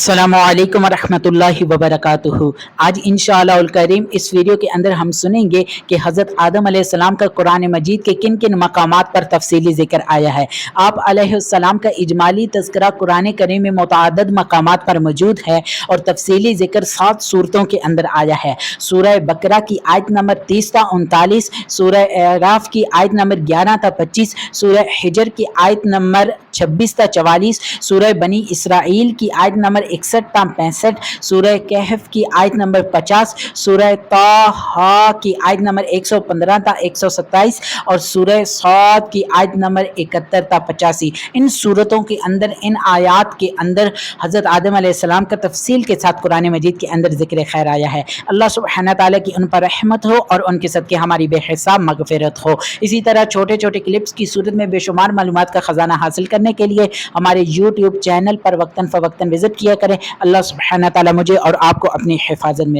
अस्सलामु अलैकुम वरहमतुल्लाहि वबरकातुहू। आज इंशाअल्लाह करीम इस वीडियो के अंदर हम सुनेंगे कि हज़रत आदम अलैहिस्सलाम का कुरान मजीद के किन किन मकामात पर तफसीली ज़िक्र आया है। आप अलैहिस्सलाम का इजमाली तज़किरा कुरान करीम में मुतअद्दिद मकामात पर मौजूद है और तफसीली ज़िक्र 7 सूरतों के अंदर आया है। सूरह बकरा की आयत नंबर 30 ता 39, सूरह अराफ की आयत नंबर 11 ता 25, सूरह हिजर की आयत नंबर 26 ता 44, सूरह बनी इसराइल की आयत नंबर 61 ता 65, सूरह कहफ की आयत नंबर 50, सूरह ताहा की आयत नंबर 115 ता 127 और सूरह साद की आयत नंबर 71 ता 85। इन सूरतों के अंदर, इन आयात के अंदर हज़रत आदम अलैहिस्सलाम का तफसील के साथ कुरान मजीद के अंदर ज़िक्र खैर आया है। अल्लाह सुब्हानहू तआला की उन पर रहमत हो और उनके सदके हमारी बेहिसाब मगफिरत हो। इसी तरह छोटे छोटे क्लिप्स की सूरत में बेशुमार मालूमात का ख़जाना हासिल करने के लिए हमारे यूट्यूब चैनल पर वक्तन फ़वक्तन विज़िट किया करें। अल्लाह सुब्हानहू तआला मुझे और आपको अपनी हिफाजत में रखें।